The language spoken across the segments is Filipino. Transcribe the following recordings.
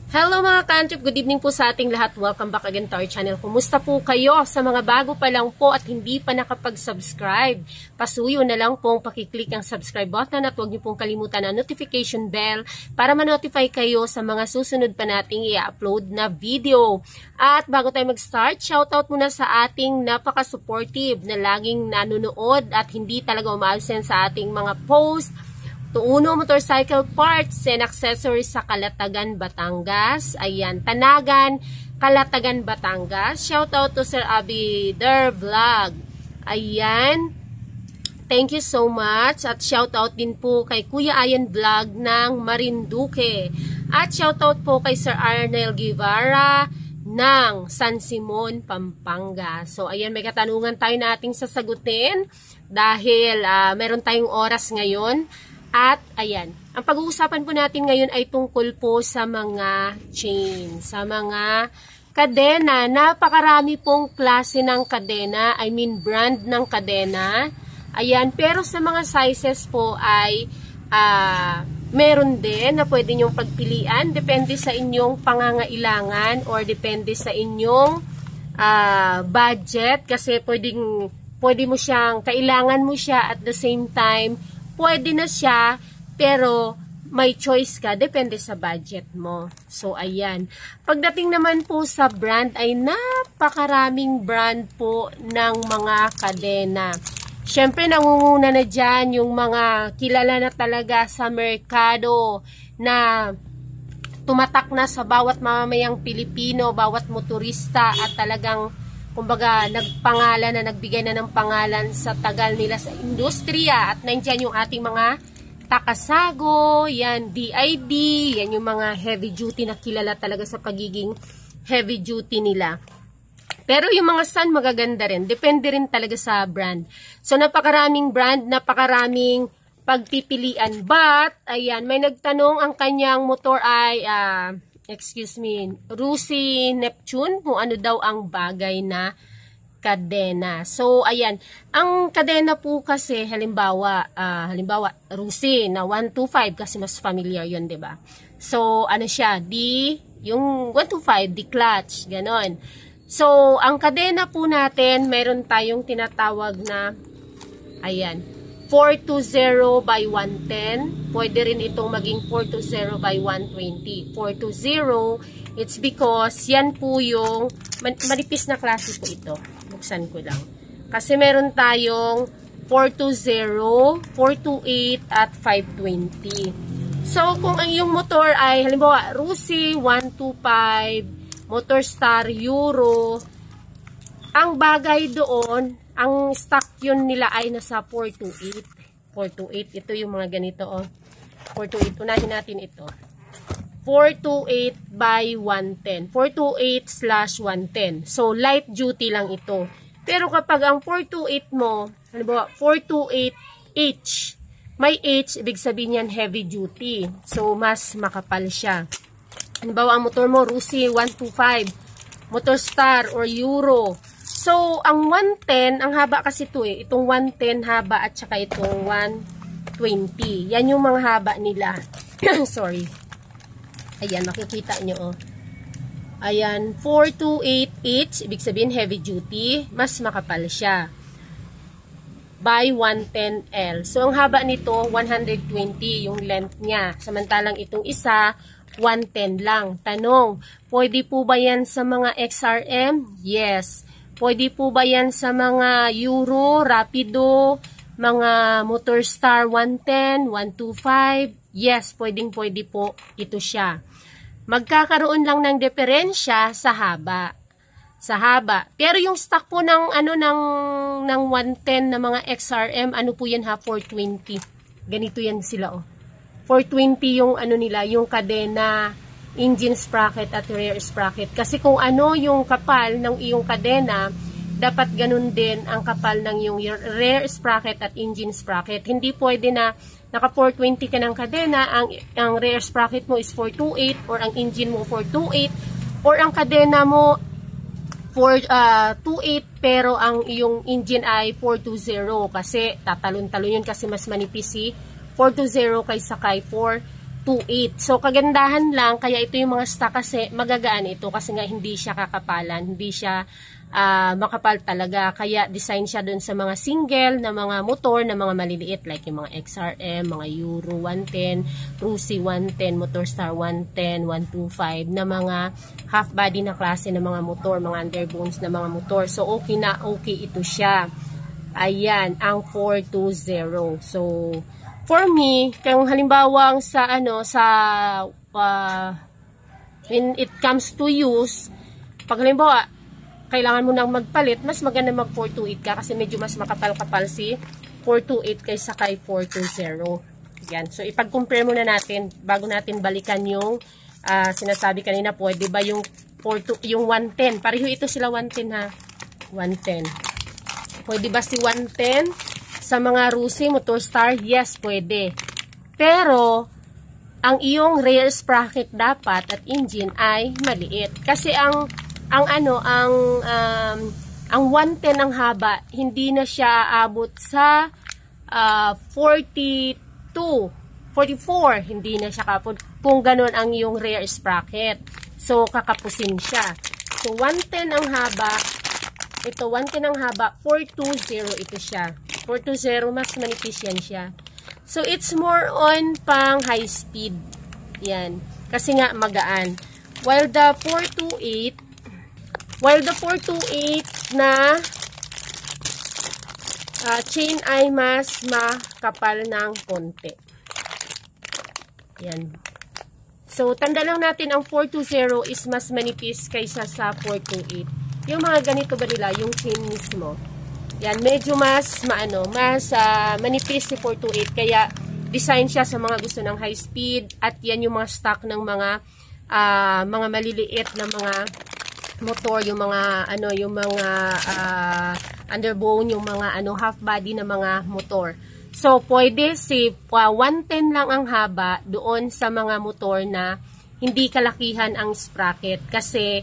Hello mga kantrip, good evening po sa ating lahat. Welcome back again to our channel. Kumusta po kayo? Sa mga bago pa lang po at hindi pa nakapag-subscribe, pasuyo na lang pong pakiclick ang subscribe button at huwag niyo pong kalimutan ang notification bell para ma-notify kayo sa mga susunod pa nating i-upload na video. At bago tayo mag-start, shoutout muna sa ating napaka-supportive na laging nanonood at hindi talaga umabsent sa ating mga post. Tuuno Motorcycle Parts and Accessories sa Calatagan, Batangas. Ayan, Tanagan, Calatagan, Batangas. Shout out to Sir Abider Vlog. Ayan, thank you so much. At shout out din po kay Kuya Ayan Vlog ng Marinduque. At shout out po kay Sir Arnel Guevara ng San Simon, Pampanga. So, ayan, may katanungan tayo na ating sasagutin dahil meron tayong oras ngayon. At ayan, ang pag-uusapan po natin ngayon ay tungkol po sa mga chain, sa mga kadena. Napakarami pong klase ng kadena, I mean brand ng kadena. Ayan, pero sa mga sizes po ay meron din na pwede nyong pagpilian. Depende sa inyong pangangailangan or depende sa inyong budget. Kasi pwede mo siyang, kailangan mo siya at the same time, pwede na siya, pero may choice ka, depende sa budget mo. So, ayan. Pagdating naman po sa brand, ay napakaraming brand po ng mga kadena. Siyempre, nangunguna na dyan yung mga kilala na talaga sa merkado na tumatak na sa bawat mamamayang Pilipino, bawat motorista at talagang kumbaga, nagpangalan na, nagbigay na ng pangalan sa tagal nila sa industriya. At nandiyan yung ating mga Takasago, yan, DID, yan yung mga heavy duty na kilala talaga sa pagiging heavy duty nila. Pero yung mga Sun magaganda rin. Depende rin talaga sa brand. So, napakaraming brand, napakaraming pagpipilian. But, ayan, may nagtanong ang kanyang motor ay Rusi Neptune, kung ano daw ang bagay na kadena. So, ayan. Ang kadena po kasi, halimbawa, Rusi na 125, kasi mas familiar yun, 'di ba? So, ano siya? Yung 125, clutch, ganon. So, ang kadena po natin, meron tayong tinatawag na, ayan, 420 by 110. Pwede rin itong maging 420 by 120. 420, it's because yan po yung manipis na klase po ito. Buksan ko lang. Kasi meron tayong 420, 428 at 520. So, kung ang iyong motor ay halimbawa Rusi 125, Motorstar Euro, ang bagay doon, ang stock yun nila ay nasa 428. 428. Ito yung mga ganito, oh. 428. Unahin natin ito. 428 by 110. 428/110. So, light duty lang ito. Pero kapag ang 428 mo, halimbawa, 428H, may H, ibig sabihin yan heavy duty. So, mas makapal siya. Halimbawa, ang motor mo, Rusi 125, Motorstar or Euro. So, ang 110, ang haba kasi ito eh. Itong 110 haba at saka itong 120. Yan yung mga haba nila. Sorry. Ayan, makikita nyo oh. Ayan, 428H, ibig sabihin heavy duty. Mas makapal siya. By 110L. So, ang haba nito, 120 yung length niya. Samantalang itong isa, 110 lang. Tanong, pwede po ba yan sa mga XRM? Yes. Pwede po ba yan sa mga Euro, Rapido, mga Motorstar 110, 125? Yes, pwede po ito siya. Magkakaroon lang ng diferensya sa haba. Sa haba. Pero yung stock po ng ng 110 na mga XRM, ano po yan ha? 420. Ganito yan sila oh. 420 yung nila, yung kadena, engine sprocket at rear sprocket. Kasi kung ano yung kapal ng iyong kadena, dapat ganun din ang kapal ng yung rear sprocket at engine sprocket. Hindi pwede na naka 420 ka ng kadena, ang rear sprocket mo is 428 or ang engine mo 428 or ang kadena mo 428 pero ang iyong engine ay 420 kasi tatalon-talon yun kasi mas manipis si 420 kaysa kay 428. 428. So, kagandahan lang, kaya ito yung mga stock kasi magagaan ito kasi nga hindi siya kakapalan, hindi siya makapal talaga. Kaya design siya dun sa mga single na mga motor na mga maliliit like yung mga XRM, mga Euro 110, Rusi 110, Motorstar 110, 125 na mga half body na klase ng mga motor, mga underbones na mga motor. So, okay na okay ito siya. Ayan, ang 420. So, for me, kung halimbawa when it comes to use, pag halimbawa, kailangan mo nang magpalit, mas maganda mag 428 ka kasi medyo mas makapal-kapal si 428 kaysa kay 420. Yan. So, ipag-compare muna natin bago natin balikan yung sinasabi kanina, pwede ba yung 110? Pareho ito sila 110 ha. 110. Pwede ba si 110 sa mga Rusi, Motorstar? Yes, pwede. Pero, ang iyong rear sprocket dapat at engine ay maliit. Kasi ang 110 ang haba, hindi na siya aabot sa 42, 44, hindi na siya kapot. Kung ganun ang iyong rear sprocket. So, kakapusin siya. So, 110 ang haba. Ito, 110 ang haba. 420 ito siya. 420, mas manipis yan siya. So, it's more on pang high speed. Yan. Kasi nga, magaan. While the 428 na chain ay mas makapal ng konti. Yan. So, tanda lang natin ang 420 is mas manipis kaysa sa 428. Yung mga ganito ba nila, yung chain mismo. Yan, medyo mas manipis si 428. Kaya, design siya sa mga gusto ng high speed. At yan yung mga stock ng mga maliliit na mga motor, yung mga underbone, yung mga half body na mga motor. So pwede si 110 lang ang haba doon sa mga motor na hindi kalakihan ang sprocket kasi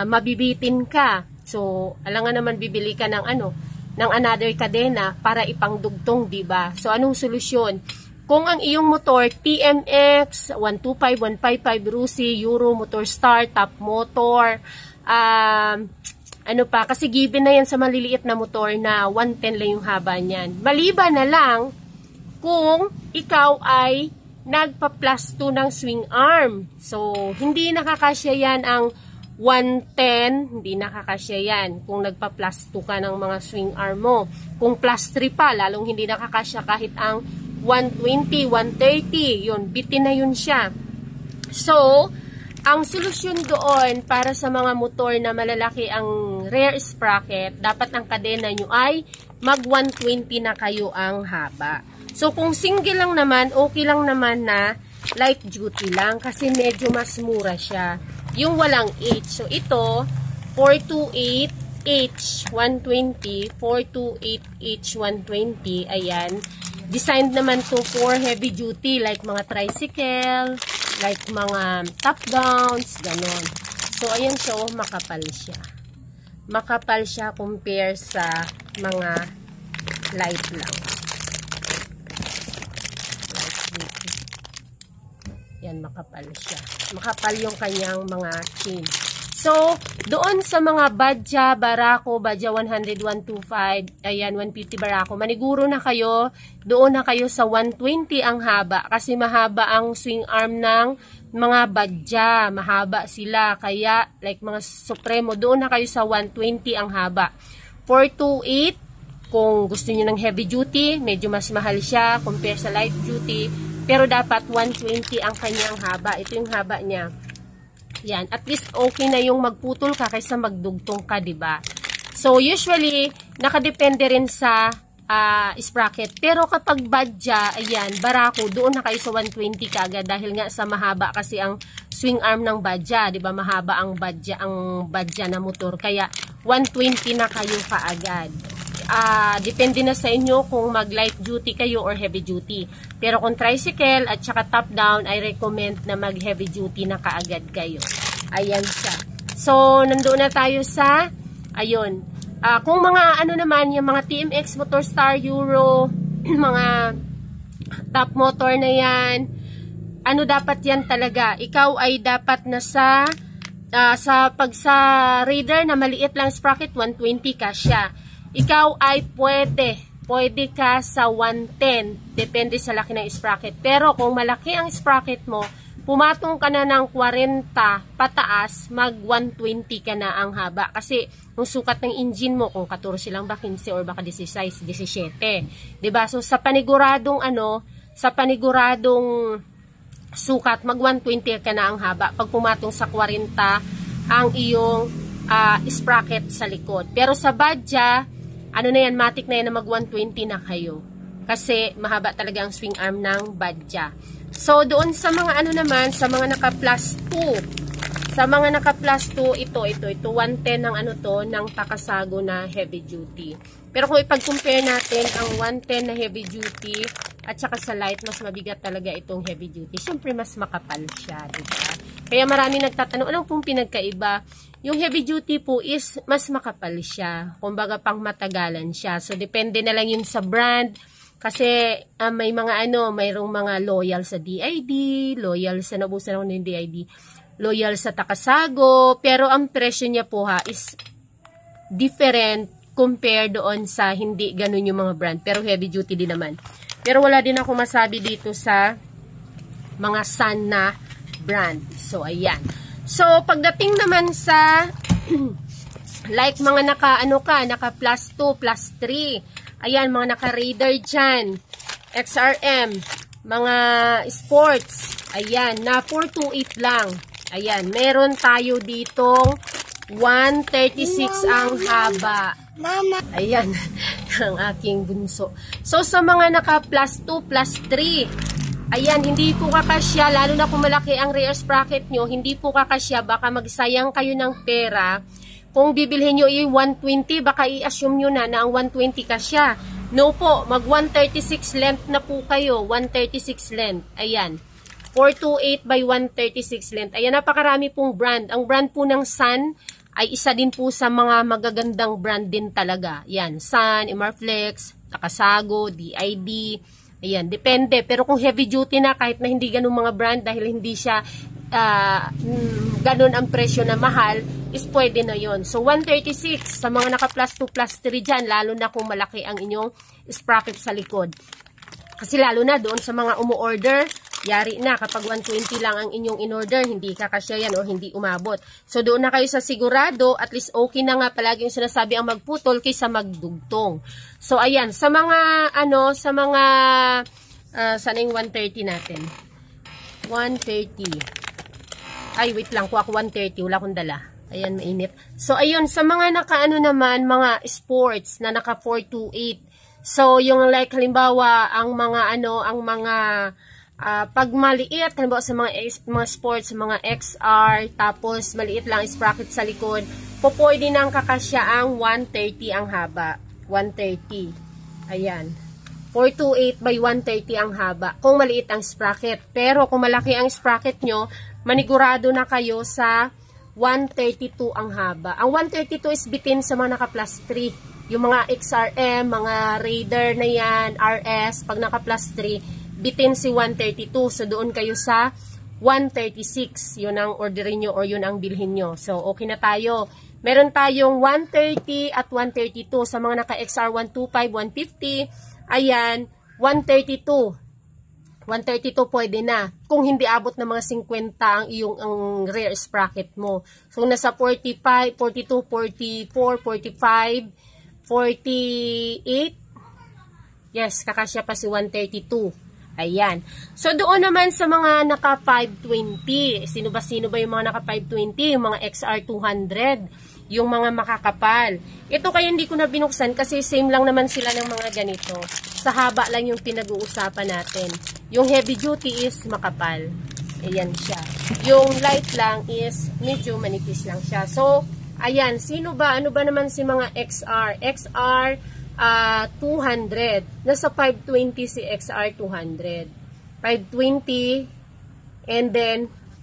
mabibitin ka. So alangan naman bibili ka ng another kadena para ipangdugtong, di ba? So anong solusyon? Kung ang iyong motor, TMX, 125, 155, Rusi, Euro, Motorstar, Top Motor, kasi given na yan sa maliliit na motor na 110 lang yung haba niyan. Maliban na lang kung ikaw ay nagpa-plus 2 ng swing arm. So, hindi nakakasya yan ang 110, hindi nakakasya yan kung nagpa-plus 2 ka ng mga swing arm mo. Kung plus 3 pa, lalong hindi nakakasya kahit ang 120, 130, yun, bitin na yun siya. So, ang solusyon doon para sa mga motor na malalaki ang rear sprocket, dapat ang kadena nyo ay mag 120 na kayo ang haba. So, kung single lang naman, okay lang naman na light duty lang kasi medyo mas mura siya. Yung walang H. So, ito, 428H120, 428H120, ayan. Designed naman to for heavy duty like mga tricycle, like mga top downs, ganon. So, ayan siya, makapal siya. Makapal siya compare sa mga light lang. Light duty. Yan, makapal siya. Makapal yung kanyang mga chain. So, doon sa mga Badja, Barako, Badja 100, 125, ayan, 150 Barako, maniguro na kayo, doon na kayo sa 120 ang haba, kasi mahaba ang swing arm ng mga Badja, mahaba sila, kaya, like mga Supremo, doon na kayo sa 120 ang haba. 428, kung gusto niyo ng heavy duty, medyo mas mahal siya, compare sa light duty, pero dapat 120 ang kanyang haba, ito yung haba niya. Yan, at least okay na yung magputol ka kaysa magdugtong ka, diba? So, usually, nakadepende rin sa sprocket. Pero kapag Badja, ayan, Barako, doon na kayo sa 120 kaagad dahil nga sa mahaba kasi ang swing arm ng Badja, diba? Mahaba ang Badja na motor. Kaya, 120 na kayo kaagad. Depende na sa inyo kung mag light duty kayo or heavy duty. Pero kung tricycle at saka top down, I recommend na mag heavy duty na kaagad kayo. Ayan siya. So, nandoon na tayo sa, ayun. Kung mga naman, yung mga TMX, Motorstar, Euro, mga top motor na yan. Ano dapat yan talaga? Ikaw ay dapat nasa sa Raider na maliit lang sprocket, 120 ka siya. Ikaw ay pwede ka sa 110, depende sa laki ng sprocket. Pero kung malaki ang sprocket mo, pumatong ka na ng 40 pataas, mag 120 ka na ang haba. Kasi yung sukat ng engine mo, kung 14 lang ba, 15 or baka 16, 17. Diba? So sa paniguradong sukat, mag 120 ka na ang haba pag pumatong sa 40 ang iyong sprocket sa likod. Pero sa badya, ano na yan, matic na yan na mag 120 na kayo. Kasi mahaba talaga ang swing arm ng badya. So doon sa mga ano naman, sa mga naka plus 2. Sa mga naka plus 2, ito 110 ng ano to, ng Takasago na heavy duty. Pero kung ipag-compare natin ang 110 na heavy duty at saka sa light, mas mabigat talaga itong heavy duty. Siyempre, mas makapal siya, diba? Kaya marami nagtatanong, anong pong pinagkaiba? Yung heavy duty po is mas makapal siya. Kumbaga, pang matagalan siya. So, depende na lang yun sa brand. Kasi, may mga mayroong mga loyal sa DID, loyal sa, nabusan ako ng DID, loyal sa Takasago. Pero, ang presyo niya po is different compare doon sa hindi ganun yung mga brand. Pero, heavy duty din naman. Pero wala din ako masabi dito sa mga Sun na brand. So, ayan. So, pagdating naman sa like mga naka plus 2, plus 3. Ayan, mga naka Raider dyan. XRM. Mga sports. Ayan, na 428 lang. Ayan, meron tayo ditong 136 ang haba. Mama. Ayan, ang aking bunso. So, sa mga naka plus 2, plus 3, ayan, hindi po kakasya, lalo na kung malaki ang rear sprocket nyo, hindi po kakasya, baka magsayang kayo ng pera. Kung bibilhin nyo yung 120, baka i-assume nyo na ang 120 kasya. No po, mag 136 length na po kayo, 136 length. Ayan, 428 by 136 length. Ayan, napakarami pong brand. Ang brand po ng Sun ay isa din po sa mga magagandang brand din talaga. Yan, Sun, Emarflex, Takasago, DID. Ayan, depende. Pero kung heavy duty na, kahit na hindi ganun mga brand, dahil hindi siya ganun ang presyo na mahal, is pwede na yon. So, 136 sa mga naka plus 2, plus 3 dyan, lalo na kung malaki ang inyong sprocket sa likod. Kasi lalo na doon sa mga umu-order, yari na kapag 120 lang ang inyong in-order, hindi kakasya yan o hindi umabot. So doon na kayo sa sigurado, at least okay na nga palagi yung sinasabi ang magputol kaysa magdugtong. So ayan, sa mga sana yung 130 natin. 130. Ay, wait lang, kuha ko 130, wala akong dala. Ayan, mainit. So ayun, sa mga naman, mga sports na naka 428. So yung like halimbawa ang mga pag maliit, halimbawa sa mga sports, mga XR, tapos maliit lang sprocket sa likod, pwede nang kakasya ang 130 ang haba. 130. Ayan. 428 by 130 ang haba. Kung maliit ang sprocket. Pero kung malaki ang sprocket nyo, manigurado na kayo sa 132 ang haba. Ang 132 is bitin sa mga naka plus 3. Yung mga XRM, mga Raider na yan, RS, pag naka plus 3, bitin si 132. So, doon kayo sa 136. Yun ang orderin nyo or yun ang bilhin nyo. So, okay na tayo. Meron tayong 130 at 132. Sa mga naka-XR 125, 150, ayan, 132. 132 pwede na. Kung hindi abot ng mga 50 ang iyong rear sprocket mo. So, nasa 45, 42, 44, 45, 48. Yes, kakasya pa si 132. Ayan. So, doon naman sa mga naka 520. Sino ba yung mga naka 520? Yung mga XR 200. Yung mga makakapal. Ito kaya hindi ko na binuksan kasi same lang naman sila ng mga ganito. Sa haba lang yung pinag-uusapan natin. Yung heavy duty is makapal. Ayan siya. Yung light lang is medyo manipis lang siya. So, ayan, sino ba? Ano ba naman si mga XR? XR 200. Nasa 520 si XR 200. 520 and then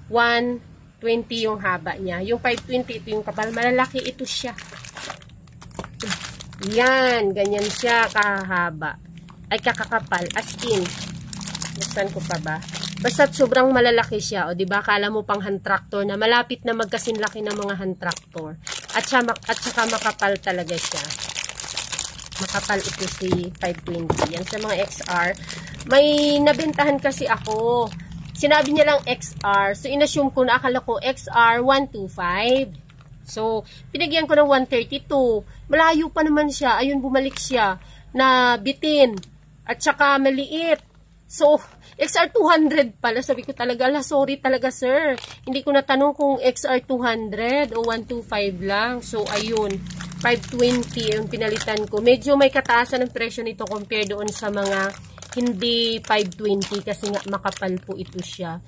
120 yung haba niya. Yung 520 ito yung kapal. Malalaki ito siya. Yan, ganyan siya kahaba. Ay kakakapal. As in. Buksan ko pa ba? Basta sobrang malalaki siya. O, diba? Kala mo pang hand tractor na malapit na magkasinlaki ng mga hand tractor. At saka makapal talaga siya. Makapal ito si 520. Yan sa mga XR. May nabentahan kasi ako. Sinabi niya lang XR. So, inassume ko na akala ko XR 125. So, pinagyan ko ng 132. Malayo pa naman siya. Ayun, bumalik siya. Na bitin. At saka maliit. So, XR 200 pala. Sabi ko talaga, sorry talaga sir. Hindi ko natanong kung XR 200 o 125 lang. So, ayun. 520 yung pinalitan ko. Medyo may kataasan ng presyo nito compare doon sa mga hindi 520 kasi nga makapal po ito siya.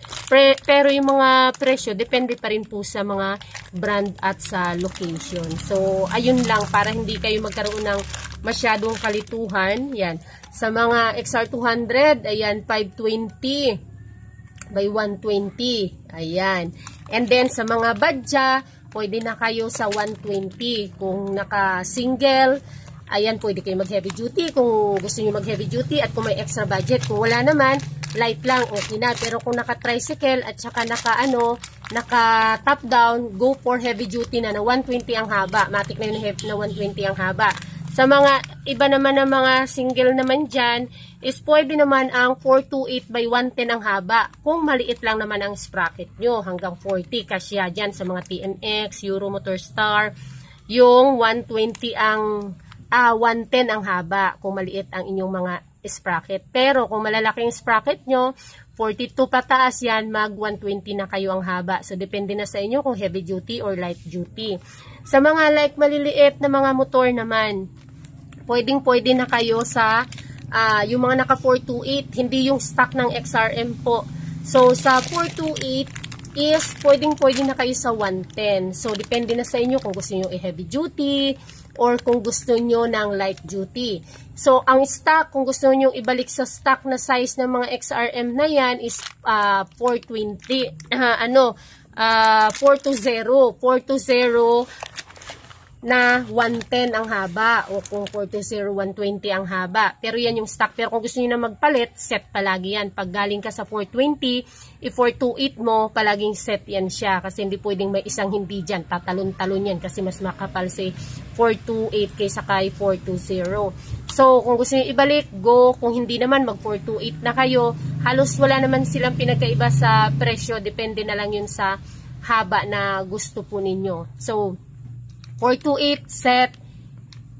Pero yung mga presyo, depende pa rin po sa mga brand at sa location. So, ayun lang para hindi kayo magkaroon ng masyadong kalituhan. Yan. Sa mga XR200, ayan, 520 by 120. Ayan. And then, sa mga badya, pwede na kayo sa 120. Kung naka-single, ayan, pwede kayo mag-heavy duty. Kung gusto niyo mag-heavy duty at kung may extra budget. Kung wala naman, light lang, okay na. Pero kung naka-tricycle at saka naka-top down, go for heavy duty na 120 ang haba. Matik na yun na 120 ang haba. Sa mga iba naman ng mga single naman dyan, is pwede naman ang 428 by 110 ang haba. Kung maliit lang naman ang sprocket nyo, hanggang 40 kasya dyan sa mga TMX, Euro Motorstar, yung 120 ang 110 ang haba kung maliit ang inyong mga sprocket. Pero kung malalaking sprocket nyo, 42 pataas yan, mag 120 na kayo ang haba. So, depende na sa inyo kung heavy duty or light duty. Sa mga maliliit na mga motor naman, pwede na kayo sa yung mga naka 428, hindi yung stock ng XRM po. So, sa 428 is pwede na kayo sa 110. So, depende na sa inyo kung gusto nyo i-heavy duty or kung gusto nyo ng light duty. So, ang stock, kung gusto nyo ibalik sa stock na size ng mga XRM na yan is 420. 420. 420 na 110 ang haba o kung 420, 120 ang haba. Pero yan yung stock. Pero kung gusto niyo na magpalit, set palagi yan. Pag galing ka sa 420, i-428 mo, palaging set yan siya. Kasi hindi pwedeng may isang hindi dyan. Tatalon-talon yan kasi mas makapal si 428 kaysa kay 420. So, kung gusto niyo ibalik, go. Kung hindi naman, mag 428 na kayo. Halos wala naman silang pinagkaiba sa presyo. Depende na lang yun sa haba na gusto po ninyo. So, 428 set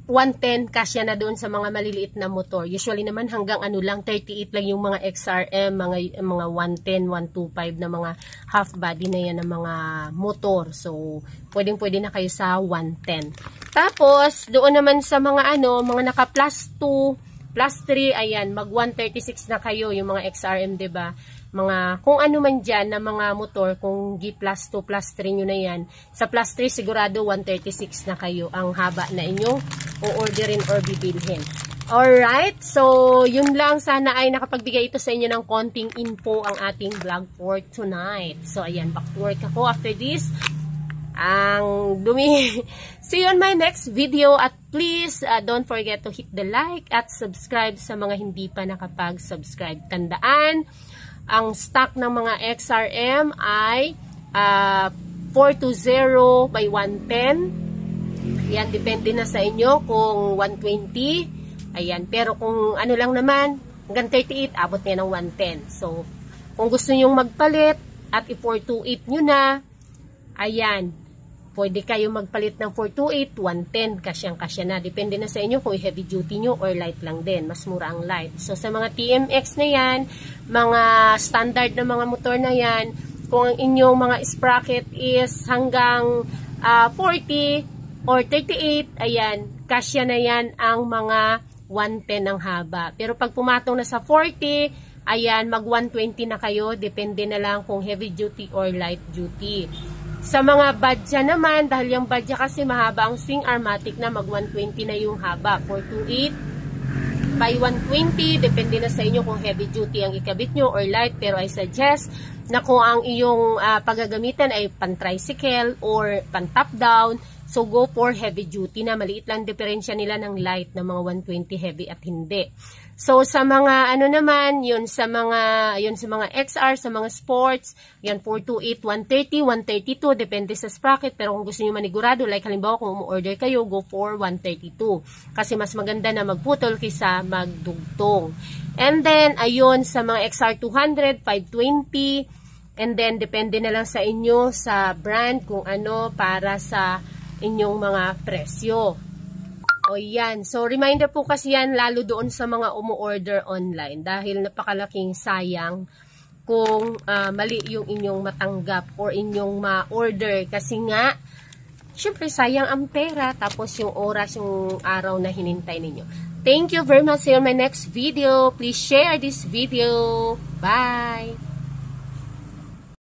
110 kasya na doon sa mga maliliit na motor. Usually naman hanggang 38 lang yung mga XRM, mga 110, 125 na mga half body na yan ng mga motor. So, pwede na kayo sa 110. Tapos, doon naman sa mga mga naka plus 2, plus 3, ayan, mag 136 na kayo yung mga XRM, 'di ba? Mga kung ano man dyan na mga motor, kung G plus 2, plus 3 nyo na yan. Sa plus 3, sigurado 136 na kayo ang haba na inyong o-orderin or bibilhin. Alright, so yun lang. Sana ay nakapagbigay ito sa inyo ng konting info ang ating vlog for tonight. So ayan, back to work ako after this. Ang dumi. See you on my next video at please don't forget to hit the like at subscribe sa mga hindi pa nakapag-subscribe. Tandaan, ang stock ng mga XRM ay 420 by 110. Yan, depende na sa inyo kung 120. Ayan, pero kung ano lang naman, hanggang 38, abot niya ng 110. So, kung gusto nyong magpalit at i-428 nyo na, ayan, pwede kayo magpalit ng 428, 110, kasyang-kasya na. Depende na sa inyo kung heavy duty nyo or light lang din. Mas mura ang light. So, sa mga TMX na yan, mga standard na mga motor na yan, kung ang inyong mga sprocket is hanggang 40 or 38, ayan, kasya na yan ang mga 110 ang haba. Pero pag pumatong na sa 40, ayan, mag 120 na kayo. Depende na lang kung heavy duty or light duty. Sa mga badya naman, dahil yung badya kasi mahaba ang swing armatic na, mag 120 na yung haba. 428 by 120, depende na sa inyo kung heavy duty ang ikabit nyo or light. Pero I suggest na kung ang iyong paggagamitan ay pan-tricycle or pan-top down, So, go for heavy duty na. Maliit lang diferensya nila ng light na mga 120 heavy at hindi. So, sa mga, ano naman, yun sa mga XR, sa mga sports, yan, 428, 130, 132, depende sa sprocket. Pero kung gusto nyo manigurado, like halimbawa kung umu-order kayo, go for 132. Kasi mas maganda na magputol kaysa magdugtong. And then, ayun, sa mga XR 200, 520, and then, depende na lang sa inyo, sa brand, kung ano, para sa inyong mga presyo. O yan. So, reminder po kasi yan lalo doon sa mga umu-order online dahil napakalaking sayang kung mali yung inyong matanggap or inyong ma-order kasi nga, syempre sayang ang pera tapos yung oras, yung araw na hinintay ninyo. Thank you very much. See you on my next video. Please share this video. Bye!